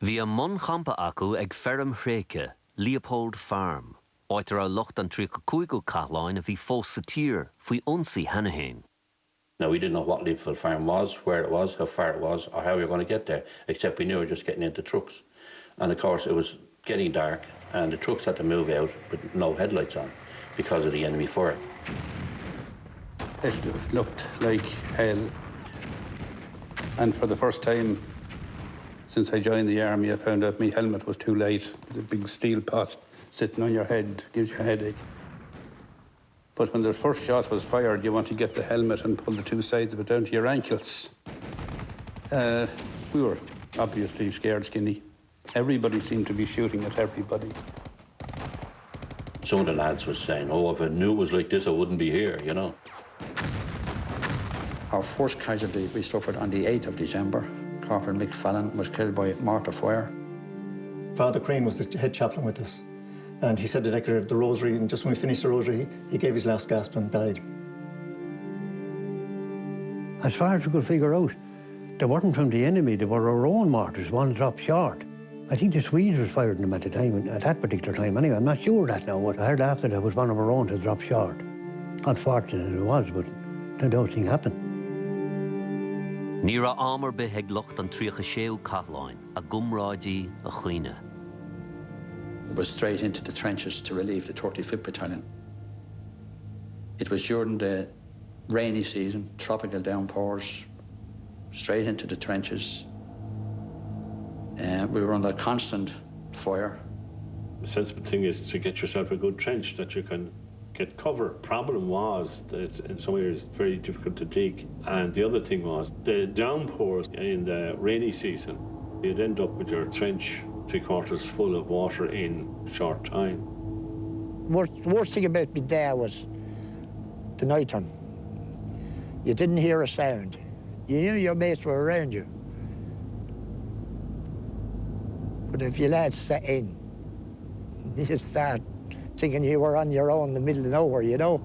Bhí a mon champa acu ag ferm hréice, Leopold Farm, áitar a locht an trí go cathláin a bhí fós sa tír faoi ionsaí Hanahéin. Now, we didn't know what Leopold Farm was, where it was, how far it was, or how we were going to get there, except we knew we were just getting into trucks. And of course, it was getting dark, and the trucks had to move out with no headlights on because of the enemy fire. It looked like hell. And for the first time since I joined the army, I found out my helmet was too light. The big steel pot sitting on your head gives you a headache. But when the first shot was fired, you want to get the helmet and pull the two sides of it down to your ankles. We were obviously scared skinny. Everybody seemed to be shooting at everybody. Some of the lads was saying, oh, if I knew it was like this, I wouldn't be here, you know. Our first casualty we suffered on the 8th of December. Corporal Mick Fallon was killed by mortar fire. Father Crane was the head chaplain with us, and he said the decade of the rosary, and just when we finished the rosary, he gave his last gasp and died. As far as we could figure out, they weren't from the enemy, they were our own mortars, one dropped short. I think the Swedes was firing them at the time, at that particular time anyway. I'm not sure of that now, but I heard after that was one of our own that dropped short. Unfortunate it was, but those things happen. Ní raibh ámar bith ag lucht an tríocha séú cathláin, a gumráidí a chuoine. It was straight into the trenches to relieve the 35th Battalion. It was during the rainy season, tropical downpours, straight into the trenches. We were under constant fire. The sensible thing is to get yourself a good trench that you can get cover. Problem was that in some areas it's very difficult to dig. And the other thing was the downpours in the rainy season. You'd end up with your trench 3/4 full of water in a short time. Worst thing about me there was the night time. You didn't hear a sound. You knew your mates were around you. But if your lads set in, you start thinking you were on your own in the middle of nowhere, you know.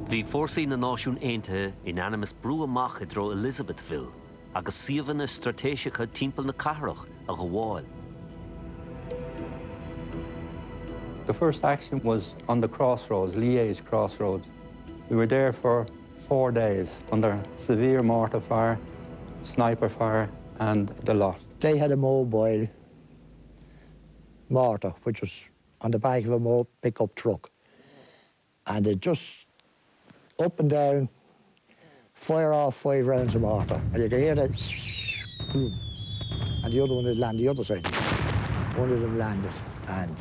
Bhí fórsaí na náisiún Aontaithe in animas brú amach I dro Elizabethville, agus siomhan na stratéisica timpeall na Cathrach a go bháil. The first action was on the crossroads, Liège crossroads. We were there for 4 days under severe mortar fire, sniper fire, and the lot. They had a mobile mortar, which was on the back of a pickup truck. And they just up and down, fire off 5 rounds of mortar. And you could hear that, and the other one would land the other side. One of them landed and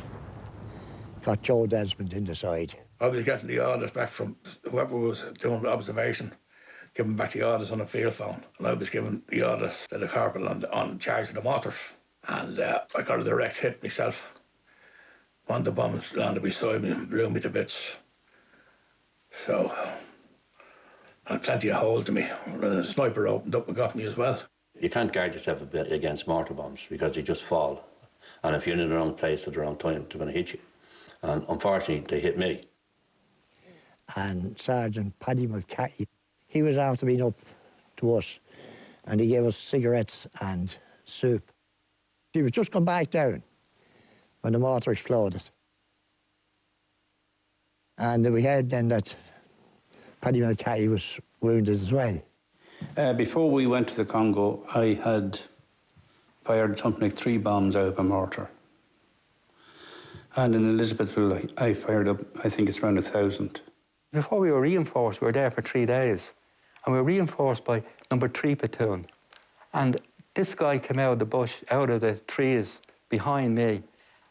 got Joe Desmond in the side. I was getting the orders back from whoever was doing the observation, giving back the orders on the field phone. And I was giving the orders to the corporal on charge of the mortars. And I got a direct hit myself. One of the bombs landed beside me and blew me to bits. So, and plenty of hole to me. And the sniper opened up and got me as well. You can't guard yourself a bit against mortar bombs because you just fall. And if you're in the wrong place at the wrong time, they're going to hit you. And unfortunately, they hit me. And Sergeant Paddy McCarthy, he was after being up to us, and he gave us cigarettes and soup. He was just come back down when the mortar exploded. And we heard then that Paddy McCarthy was wounded as well. Before we went to the Congo, I had fired something like 3 bombs out of a mortar. And in Elizabethville, I fired up, I think it's around 1,000. Before we were reinforced, we were there for 3 days. And we were reinforced by number 3 platoon. And this guy came out of the bush, out of the trees behind me,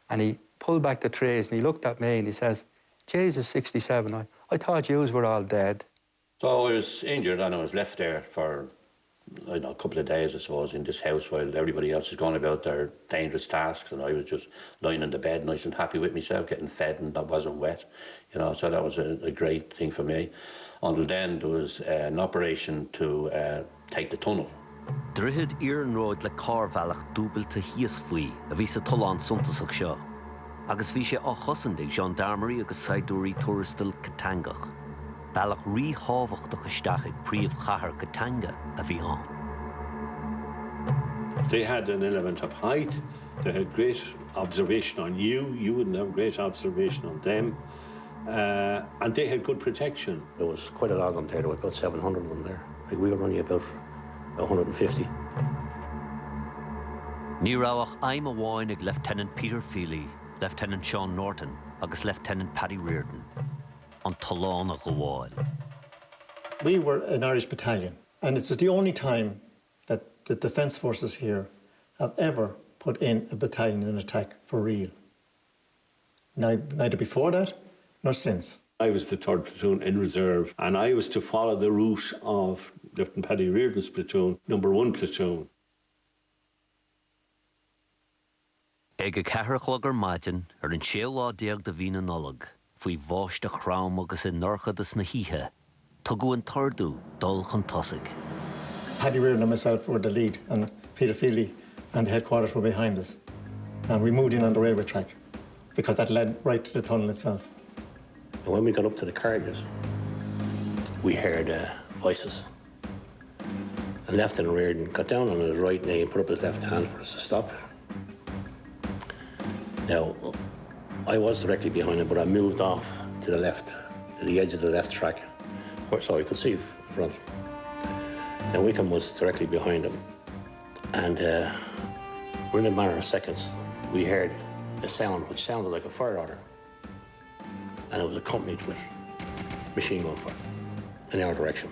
and he pulled back the trees and he looked at me and he says, Jesus, 67, I thought yous were all dead. So I was injured and I was left there for, I don't know, a couple of days, I suppose, in this house while everybody else was going about their dangerous tasks, and I was just lying in the bed nice and happy with myself, getting fed and I wasn't wet, you know, so that was a great thing for me. Until then, there was an operation to take the tunnel. Drithid Iarnróid le Carvalach dúbalta híos faoi a bhí sa tulán suntasach seo. Agus bhí sé á chosandig gendarmerie agus saidúirí tuaristil Katangach. Bailach rí hábhachtach isteach ag príomh chathair Katanga a bhí an. They had an element of height. They had great observation on you. You wouldn't have great observation on them. And they had good protection. There was quite a lot of them there. There were about 700 of them there. Like we were only about 150. Ní raibh aim amháin ag Lieutenant Peter Feely, Lieutenant Sean Norton, agus Lieutenant Paddy Riordan, an Talán a Gháil. We were an Irish battalion, and it was the only time that the Defence Forces here have ever put in a battalion in attack for real. Neither before that, nor since. I was the 3rd platoon in reserve, and I was to follow the route of Lieutenant Paddy Riordan's platoon, number 1 platoon. Ag a ceithreachlag maidin an séoládéag de bhín an olag, faoi bháiste chrám agus in norchadas na híthe, tugu an tardú dul chun tosig. Paddy Riordan and myself were the lead, and Peter Feely and the headquarters were behind us. And we moved in on the railway track, because that led right to the tunnel itself. And when we got up to the carriages, we heard voices. And Lieutenant Riordan got down on his right knee and put up his left hand for us to stop. Now, I was directly behind him, but I moved off to the left, to the edge of the left track, so I could see front. And Wickham was directly behind him. And within a matter of seconds, we heard a sound which sounded like a fire order. And it was accompanied with machine gun fire in our direction.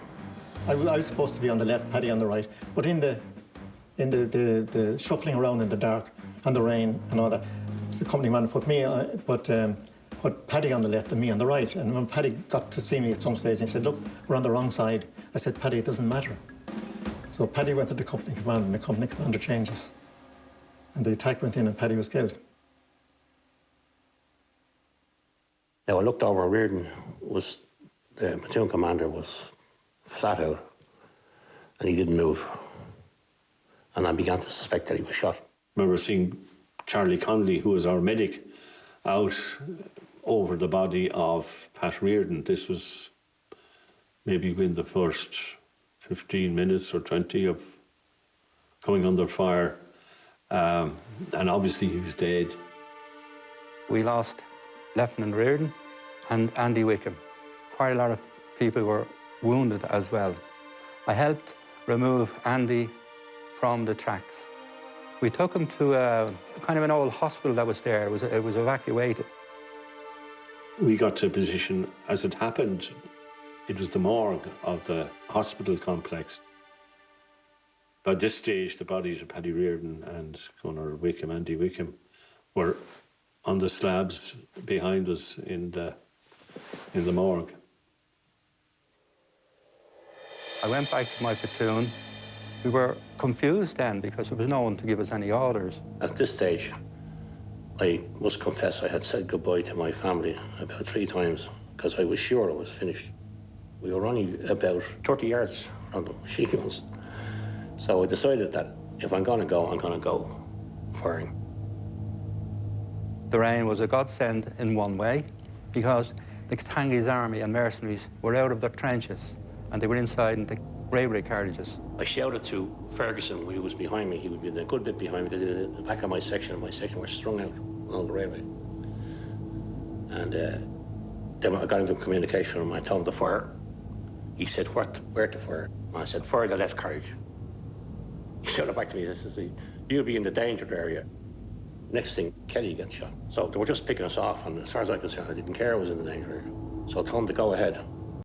I was supposed to be on the left, Paddy on the right, but in the shuffling around in the dark and the rain and all that, the company man put Paddy on the left and me on the right. And when Paddy got to see me at some stage, he said, "Look, we're on the wrong side." I said, "Paddy, it doesn't matter." So Paddy went to the company commander, and the company commander changes. And the attack went in, and Paddy was killed. Now, I looked over, Riordan the platoon commander was flat out, and he didn't move. And I began to suspect that he was shot. I remember seeing Charlie Connolly, who was our medic, out over the body of Pat Riordan. This was maybe within the first 15 minutes or 20 of coming under fire. And obviously he was dead. We lost Lieutenant Riordan and Andy Wickham. Quite a lot of people were wounded as well. I helped remove Andy from the tracks. We took him to kind of an old hospital that was there. It was evacuated. We got to a position, as it happened, it was the morgue of the hospital complex. By this stage, the bodies of Paddy Riordan and Gunnar Wickham, Andy Wickham, were on the slabs behind us in the morgue. I went back to my platoon. We were confused then because there was no one to give us any orders. At this stage, I must confess I had said goodbye to my family about 3 times because I was sure it was finished. We were only about 30 yards from the machine guns. So I decided that if I'm going to go, I'm going to go firing. The rain was a godsend in one way because the Katangese army and mercenaries were out of their trenches and they were inside in the railway carriages. I shouted to Ferguson, who was behind me. He would be a good bit behind me because in the back of my section was strung out along the railway. And then I got into communication with him. I told him to fire. He said, where to fire? And I said, fire the left carriage. He shouted back to me, he says, "You'll be in the danger area." Next thing, Kelly gets shot. So they were just picking us off, and as far as I could see, I didn't care I was in the danger area. So I told him to go ahead.